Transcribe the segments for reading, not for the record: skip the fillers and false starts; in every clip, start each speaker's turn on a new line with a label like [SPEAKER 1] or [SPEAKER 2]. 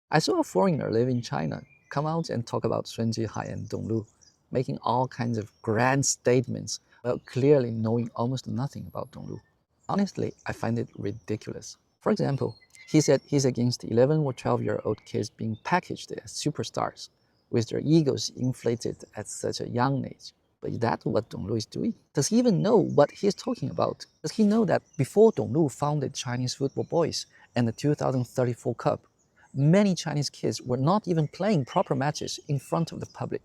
[SPEAKER 1] I saw a foreigner living in China come out and talk about Sun Jihai and Donglu, making all kinds of grand statements while clearly knowing almost nothing about Donglu. Honestly, I find it ridiculous. For example, he said he's against 11 or 12-year-old kids being packaged as superstars, with their egos inflated at such a young age. But is that what Donglu is doing? Does he even know what he's talking about? Does he know that before Donglu founded Chinese Football Boys and the 2034 Cup, many Chinese kids were not even playing proper matches in front of the public?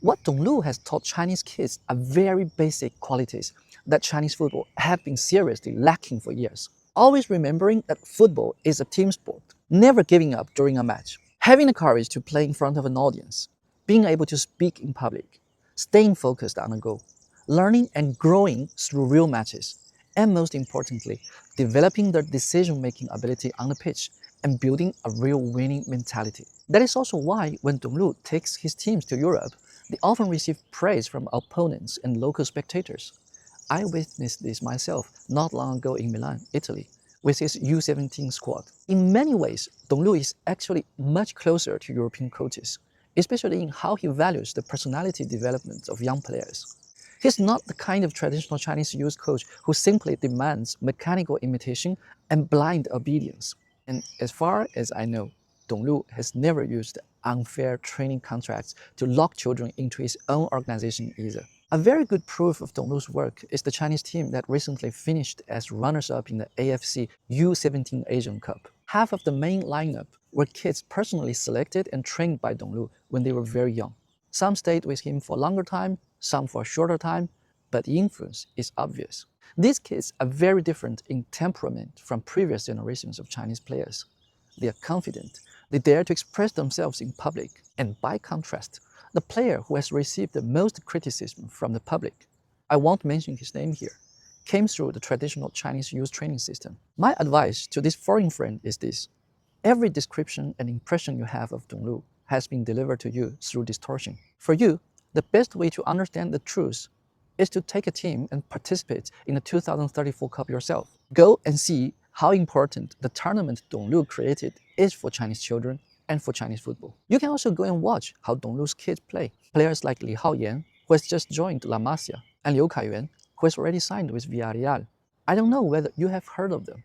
[SPEAKER 1] What Donglu has taught Chinese kids are very basic qualities that Chinese football have been seriously lacking for years. Always remembering that football is a team sport, never giving up during a match, having the courage to play in front of an audience, being able to speak in public, staying focused on a goal, learning and growing through real matches, and most importantly, developing their decision-making ability on the pitch and building a real winning mentality. That is also why when Donglu takes his teams to Europe, they often receive praise from opponents and local spectators. I witnessed this myself not long ago in Milan, Italy, with his U17 squad. In many ways, Donglu is actually much closer to European coaches, especially in how he values the personality development of young players. He's not the kind of traditional Chinese youth coach who simply demands mechanical imitation and blind obedience. And as far as I know, Donglu has never used unfair training contracts to lock children into his own organization either. A very good proof of Donglu's work is the Chinese team that recently finished as runners-up in the AFC U17 Asian Cup. Half of the main lineup were kids personally selected and trained by Donglu when they were very young. Some stayed with him for a longer time, some for a shorter time, but the influence is obvious. These kids are very different in temperament from previous generations of Chinese players. They are confident, they dare to express themselves in public, and by contrast, the player who has received the most criticism from the public, I won't mention his name here, came through the traditional Chinese youth training system. My advice to this foreign friend is this: every description and impression you have of Donglu has been delivered to you through distortion. For you, the best way to understand the truth is to take a team and participate in the 2034 Cup yourself. Go and see how important the tournament Donglu created is for Chinese children and for Chinese football. You can also go and watch how Donglu's kids play. Players like Li Haoyan, who has just joined La Masia, and Liu Kaiyuan, who has already signed with Villarreal. I don't know whether you have heard of them,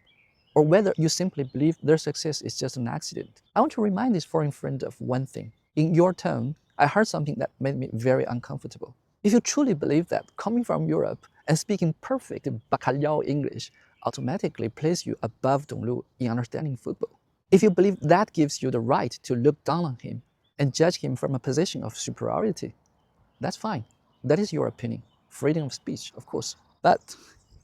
[SPEAKER 1] or whether you simply believe their success is just an accident. I want to remind this foreign friend of one thing. In your tone, I heard something that made me very uncomfortable. If you truly believe that coming from Europe and speaking perfect bacalhau English automatically places you above Donglu in understanding football, if you believe that gives you the right to look down on him and judge him from a position of superiority, that's fine. That is your opinion. Freedom of speech, of course. But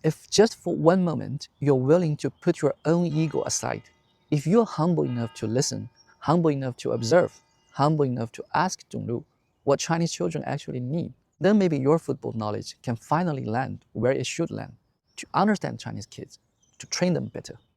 [SPEAKER 1] if just for one moment you're willing to put your own ego aside, if you're humble enough to listen, humble enough to observe, humble enough to ask Donglu what Chinese children actually need, then maybe your football knowledge can finally land where it should land, to understand Chinese kids, to train them better.